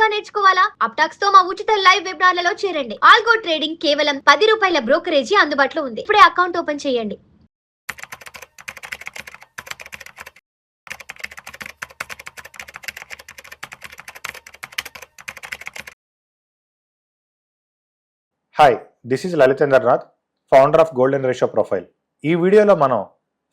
గా నేర్చుకోవాలా? అప్టాక్స్ తో మా ఉచిత లైవ్ వెబినార్లలో చేరండి. ఆల్గో ట్రేడింగ్ కేవలం ₹10 బ్రోకరేజీ అందుబాటులో ఉంది. ఇప్పుడే అకౌంట్ ఓపెన్ చేయండి. Hi, this is Lalitendranath, founder of Golden Ratio profile. ఈ వీడియోలో మనం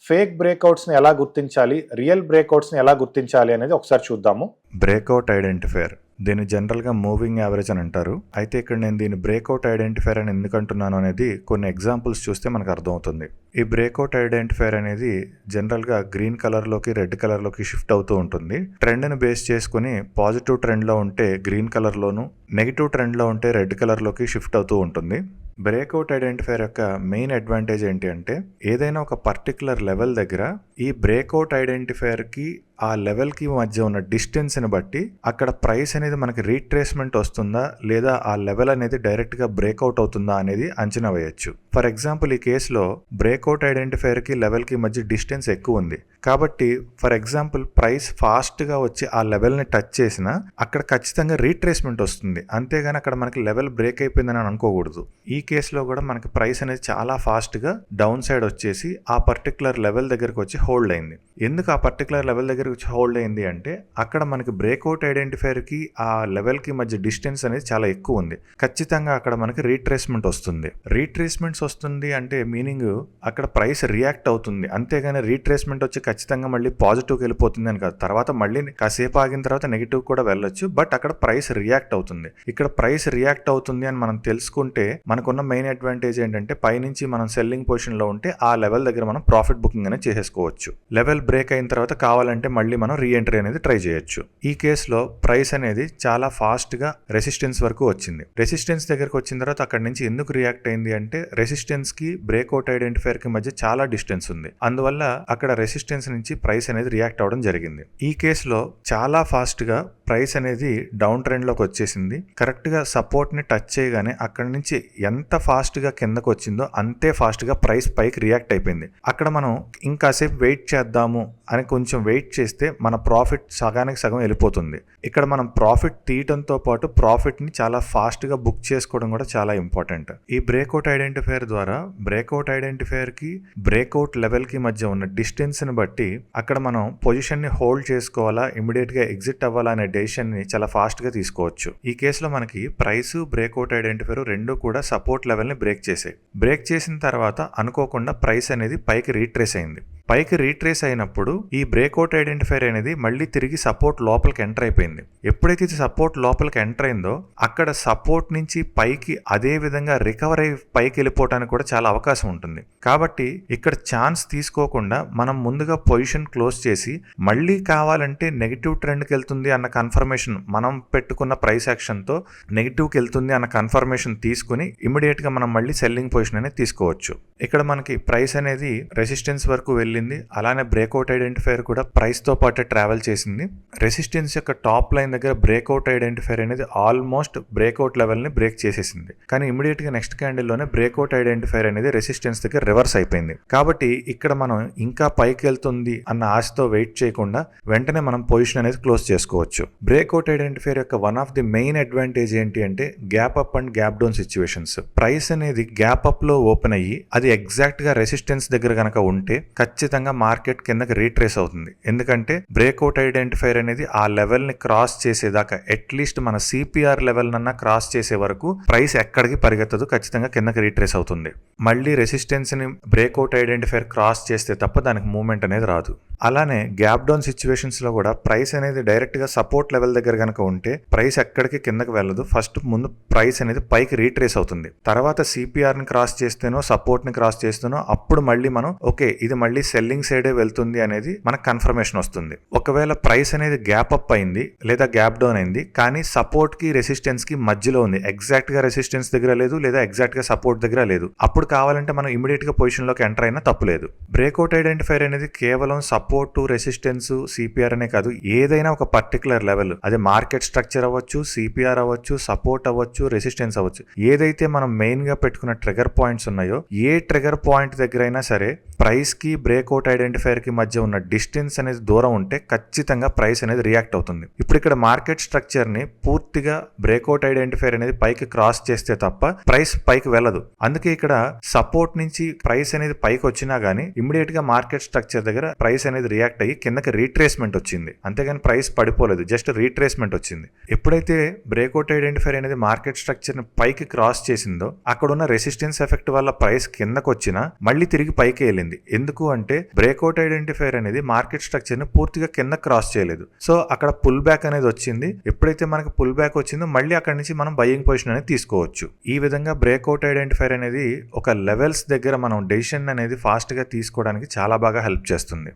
ఫేక్ బ్రేక్అవుట్స్ని ఎలా గుర్తించాలి, రియల్ బ్రేక్అవుట్స్ని ఎలా గుర్తించాలి అనేది ఒకసారి చూద్దాము. బ్రేక్అవుట్ ఐడెంటిఫైర్, దీన్ని జనరల్గా మూవింగ్ యావరేజ్ అని అంటారు. అయితే ఇక్కడ నేను దీన్ని బ్రేక్అవుట్ ఐడెంటిఫైర్ అని ఎందుకు అంటున్నాను అనేది కొన్ని ఎగ్జాంపుల్స్ చూస్తే మనకు అర్థమవుతుంది. ఈ బ్రేక్అవుట్ ఐడెంటిఫైర్ అనేది జనరల్గా గ్రీన్ కలర్లోకి రెడ్ కలర్లోకి షిఫ్ట్ అవుతూ ఉంటుంది. ట్రెండ్ని బేస్ చేసుకుని పాజిటివ్ ట్రెండ్లో ఉంటే గ్రీన్ కలర్లోను, నెగిటివ్ ట్రెండ్లో ఉంటే రెడ్ కలర్లోకి షిఫ్ట్ అవుతూ ఉంటుంది. బ్రేక్అవుట్ ఐడెంటిఫైర్ యొక్క మెయిన్ అడ్వాంటేజ్ ఏంటి అంటే, ఏదైనా ఒక పర్టికులర్ లెవెల్ దగ్గర ఈ బ్రేక్అవుట్ ఐడెంటిఫైర్కి ఆ లెవెల్కి మధ్య ఉన్న డిస్టెన్స్ని బట్టి అక్కడ ప్రైస్ అనేది మనకి రీట్రేస్మెంట్ వస్తుందా లేదా ఆ లెవెల్ అనేది డైరెక్ట్గా బ్రేక్అవుట్ అవుతుందా అనేది అంచనా వేయొచ్చు. ఫర్ ఎగ్జాంపుల్, ఈ కేసులో బ్రేక్అవుట్ ఐడెంటిఫైర్కి లెవెల్కి మధ్య డిస్టెన్స్ ఎక్కువ ఉంది కాబట్టి ఫర్ ఎగ్జాంపుల్ ప్రైస్ ఫాస్ట్గా వచ్చి ఆ లెవెల్ని టచ్ చేసినా అక్కడ ఖచ్చితంగా రీట్రేస్మెంట్ వస్తుంది, అంతేగాని అక్కడ మనకి లెవెల్ బ్రేక్ అయిపోయిందని అనుకోకూడదు. ఈ కేసులో కూడా మనకి ప్రైస్ అనేది చాలా ఫాస్ట్గా డౌన్ సైడ్ వచ్చేసి ఆ పర్టికులర్ లెవెల్ దగ్గరకు వచ్చి హోల్డ్ అయింది. ఎందుకు ఆ పర్టికులర్ లెవెల్ దగ్గర వచ్చి హోల్డ్ అయింది అంటే, అక్కడ మనకి బ్రేక్అవుట్ ఐడెంటిఫైర్కి ఆ లెవెల్కి మధ్య డిస్టెన్స్ అనేది చాలా ఎక్కువ ఉంది. ఖచ్చితంగా అక్కడ మనకి రీట్రేస్మెంట్ వస్తుంది. రీట్రేస్మెంట్స్ వస్తుంది అంటే మీనింగ్ అక్కడ ప్రైస్ రియాక్ట్ అవుతుంది, అంతేగాని రీట్రేస్మెంట్ వచ్చి ఖచ్చితంగా మళ్ళీ పాజిటివ్కి వెళ్ళిపోతుంది అని కాదు. తర్వాత మళ్ళీ కాసేపు ఆగిన తర్వాత నెగిటివ్ కూడా వెళ్ళొచ్చు, బట్ అక్కడ ప్రైస్ రియాక్ట్ అవుతుంది. ఇక్కడ ప్రైస్ రియాక్ట్ అవుతుంది అని మనం తెలుసుకుంటే మనకున్న మెయిన్ అడ్వాంటేజ్ ఏంటంటే, పైనుంచి మనం సెల్లింగ్ పొజిషన్లో ఉంటే ఆ లెవెల్ దగ్గర మనం ప్రాఫిట్ బుకింగ్ అనేది చేసేసుకోవచ్చు. లెవెల్ బ్రేక్ అయిన తర్వాత కావాలంటే మళ్ళీ మనం రీఎంట్రీ అనేది ట్రై చేయొచ్చు. ఈ కేసులో ప్రైస్ అనేది చాలా ఫాస్ట్గా రెసిస్టెన్స్ వరకు వచ్చింది. రెసిస్టెన్స్ దగ్గరకు వచ్చిన తర్వాత అక్కడ నుంచి ఎందుకు రియాక్ట్ అయింది అంటే, రెసిస్టెన్స్కి బ్రేక్అవుట్ ఐడెంటిఫైర్కి మధ్య చాలా డిస్టెన్స్ ఉంది, అందువల్ల అక్కడ రెసిస్టెన్స్ నుంచి ప్రైస్ అనేది రియాక్ట్ అవ్వడం జరిగింది. ఈ కేసులో చాలా ఫాస్ట్గా ప్రైస్ అనేది డౌన్ ట్రెండ్లోకి వచ్చేసింది. కరెక్ట్గా సపోర్ట్ని టచ్ చేయగానే అక్కడి నుంచి ఎంత ఫాస్ట్గా కిందకు వచ్చిందో అంతే ఫాస్ట్గా ప్రైస్ పైకి రియాక్ట్ అయిపోయింది. అక్కడ మనం ఇంకాసేపు వెయిట్ చేద్దాము అని కొంచెం వెయిట్ చేస్తే మన ప్రాఫిట్ సగానికి సగం వెళ్ళిపోతుంది. ఇక్కడ మనం ప్రాఫిట్ తీయటంతో పాటు ప్రాఫిట్ని చాలా ఫాస్ట్గా బుక్ చేసుకోవడం కూడా చాలా ఇంపార్టెంట్. ఈ బ్రేక్అవుట్ ఐడెంటిఫైర్ ద్వారా బ్రేక్అవుట్ ఐడెంటిఫైర్కి బ్రేక్అవుట్ లెవెల్కి మధ్య ఉన్న డిస్టెన్స్ని బట్టి అక్కడ మనం పొజిషన్ని హోల్డ్ చేసుకోవాలా, ఇమీడియట్గా ఎగ్జిట్ అవ్వాలా అనే డెసిషన్ని చాలా ఫాస్ట్గా తీసుకోవచ్చు. ఈ కేసులో మనకి ప్రైస్ బ్రేక్అవుట్ ఐడెంటిఫైర్ రెండు కూడా సపోర్ట్ లెవెల్ని బ్రేక్ చేసాయి. బ్రేక్ చేసిన తర్వాత అనుకోకుండా ప్రైస్ అనేది పైకి రీట్రేస్ అయింది. పైకి రీట్రేస్ అయినప్పుడు ఈ బ్రేక్అవుట్ ఐడెంటిఫైర్ అనేది మళ్ళీ తిరిగి సపోర్ట్ లోపలికి ఎంటర్ అయిపోయింది. ఎప్పుడైతే ఇది సపోర్ట్ లోపలికి ఎంటర్ అయిందో అక్కడ సపోర్ట్ నుంచి పైకి అదే విధంగా రికవర్ అయ్యి పైకి వెళ్ళిపోవడానికి కూడా చాలా అవకాశం ఉంటుంది. కాబట్టి ఇక్కడ ఛాన్స్ తీసుకోకుండా మనం ముందుగా పొజిషన్ క్లోజ్ చేసి మళ్ళీ కావాలంటే నెగిటివ్ ట్రెండ్కి వెళ్తుంది అన్న కన్ఫర్మేషన్, మనం పెట్టుకున్న ప్రైస్ యాక్షన్తో నెగిటివ్కి వెళ్తుంది అన్న కన్ఫర్మేషన్ తీసుకుని ఇమీడియట్గా మనం మళ్ళీ సెల్లింగ్ పొజిషన్ అనేది తీసుకోవచ్చు. ఇక్కడ మనకి ప్రైస్ అనేది రెసిస్టెన్స్ వరకు వెళ్ళి, అలానే బ్రేక్అవుట్ ఐడెంటిఫైర్ కూడా ప్రైస్ తో పాటు ట్రావెల్ చేసింది. రెసిస్టెన్స్ యొక్క టాప్ లైన్ దగ్గర బ్రేక్అవుట్ ఐడెంటిఫైర్ అనేది ఆల్మోస్ట్ బ్రేక్అవుట్ లెవెల్ ని బ్రేక్ చేసేసింది. కానీ ఇమీడియట్ గా నెక్స్ట్ క్యాండిల్ లోనే బ్రేక్అవుట్ ఐడెంటిఫైర్ అనేది రెసిస్టెన్స్ దగ్గర రివర్స్ అయిపోయింది. కాబట్టి ఇక్కడ మనం ఇంకా పైకి వెళ్తుంది అన్న ఆశతో వెయిట్ చేయకుండా వెంటనే మనం పొజిషన్ అనేది క్లోజ్ చేసుకోవచ్చు. బ్రేక్అవుట్ ఐడెంటిఫైర్ యొక్క one of the main advantage ఏంటి అంటే, gap up and gap down situations. Price అనేది గ్యాప్ అప్ లో ఓపెన్ అయ్యి అది ఎగ్జాక్ట్ గా రెసిస్టెన్స్ దగ్గర కనుక ఉంటే ఖచ్చితంగా మార్కెట్ కిందకి రీట్రేస్ అవుతుంది. ఎందుకంటే బ్రేక్అవుట్ ఐడెంటిఫైర్ అనేది ఆ లెవెల్ ని క్రాస్ చేసేదాకా, అట్లీస్ట్ మన సిపిఆర్ లెవెల్ నన్నా క్రాస్ చేసే వరకు ప్రైస్ ఎక్కడికి పరిగెత్తదు, ఖచ్చితంగా కిందకి రీట్రేస్ అవుతుంది. మళ్ళీ రెసిస్టెన్స్ ని బ్రేక్అవుట్ ఐడెంటిఫైర్ క్రాస్ చేస్తే తప్ప దానికి మూవ్మెంట్ అనేది రాదు. అలానే గ్యాప్ డౌన్ సిచ్యువేషన్స్ లో కూడా ప్రైస్ అనేది డైరెక్ట్ గా సపోర్ట్ లెవెల్ దగ్గర కనుక ఉంటే ప్రైస్ ఎక్కడికి కిందకి వెళ్ళదు. ఫస్ట్ ముందు ప్రైస్ అనేది పైకి రీట్రేస్ అవుతుంది, తర్వాత సిపిఆర్ ని క్రాస్ చేస్తేనో సపోర్ట్ ని క్రాస్ చేస్తేనో అప్పుడు మళ్ళీ మనం ఓకే ఇది మళ్ళీ సెల్లింగ్ సైడే వెళ్తుంది అనేది మనకు కన్ఫర్మేషన్ వస్తుంది. ఒకవేళ ప్రైస్ అనేది గ్యాప్ అప్ అయింది లేదా గ్యాప్ డౌన్ అయింది కానీ సపోర్ట్ కి రెసిస్టెన్స్ కి మధ్యలో ఉంది, ఎగ్జాక్ట్ గా రెసిస్టెన్స్ దగ్గర లేదు లేదా ఎగ్జాక్ట్ గా సపోర్ట్ దగ్గర లేదు, అప్పుడు కావాలంటే మనం ఇమీడియట్ గా పొజిషన్ లోకి ఎంటర్ అయినా తప్పులేదు. బ్రేక్అవుట్ ఐడెంటిఫైర్ అనేది కేవలం సపోర్ట్, రెసిస్టెన్స్, సిపిఆర్ అనే కాదు, ఏదైనా ఒక పర్టికులర్ లెవెల్, అది మార్కెట్ స్ట్రక్చర్ అవ్వచ్చు, సిపిఆర్ అవ్వచ్చు, సపోర్ట్ అవ్వచ్చు, రెసిస్టెన్స్ అవ్వచ్చు, ఏదైతే మనం మెయిన్ గా పెట్టుకున్న ట్రిగర్ పాయింట్స్ ఉన్నాయో ఏ ట్రిగర్ పాయింట్ దగ్గర అయినా సరే ప్రైస్కి బ్రేక్అవుట్ ఐడెంటిఫైర్కి మధ్య ఉన్న డిస్టెన్స్ అనేది దూరం ఉంటే ఖచ్చితంగా ప్రైస్ అనేది రియాక్ట్ అవుతుంది. ఇప్పుడు ఇక్కడ మార్కెట్ స్ట్రక్చర్ని పూర్తిగా బ్రేక్అవుట్ ఐడెంటిఫైర్ అనేది పైకి క్రాస్ చేస్తే తప్ప ప్రైస్ పైకి వెళ్ళదు. అందుకే ఇక్కడ సపోర్ట్ నుంచి ప్రైస్ అనేది పైకి వచ్చినా గానీ ఇమ్మీడియట్ గా మార్కెట్ స్ట్రక్చర్ దగ్గర ప్రైస్ అనేది రియాక్ట్ అయ్యి కిందకి రీట్రేస్మెంట్ వచ్చింది. అంతేగాని ప్రైస్ పడిపోలేదు, జస్ట్ రీట్రేస్మెంట్ వచ్చింది. ఎప్పుడైతే బ్రేక్అవుట్ ఐడెంటిఫైర్ అనేది మార్కెట్ స్ట్రక్చర్ ని పైకి క్రాస్ చేసిందో అక్కడ ఉన్న రెసిస్టెన్స్ ఎఫెక్ట్ వల్ల ప్రైస్ కిందకు వచ్చినా మళ్ళీ తిరిగి పైకి వెళ్ళింది. ఎందుకు అంటే బ్రేక్అవుట్ ఐడెంటిఫైర్ అనేది మార్కెట్ స్ట్రక్చర్ ని పూర్తిగా కింద క్రాస్ చేయలేదు. సో అక్కడ పుల్ బ్యాక్ అనేది వచ్చింది. ఎప్పుడైతే మనకి పుల్ బ్యాక్ వచ్చిందో మళ్ళీ అక్కడ నుంచి మనం బయింగ్ పొజిషన్ అనేది తీసుకోవచ్చు. ఈ విధంగా బ్రేక్అవుట్ ఐడెంటిఫైర్ అనేది ఒక లెవెల్స్ దగ్గర మనం డెసిషన్ అనేది ఫాస్ట్ గా తీసుకోవడానికి చాలా బాగా హెల్ప్ చేస్తుంది.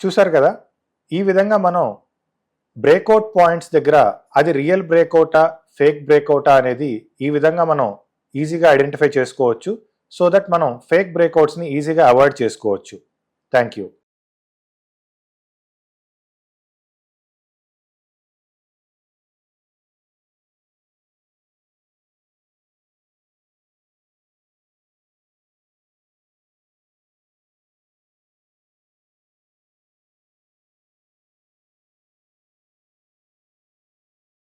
చూసారు కదా, ఈ విధంగా మనం బ్రేక్అవుట్ పాయింట్స్ దగ్గర అది రియల్ బ్రేక్అవుటా ఫేక్ బ్రేక్అవుటా అనేది ఈ విధంగా మనం ఈజీగా ఐడెంటిఫై చేసుకోవచ్చు. సో దట్ మనం ఫేక్ బ్రేక్అవుట్స్ని ఈజీగా అవాయిడ్ చేసుకోవచ్చు. Thank you.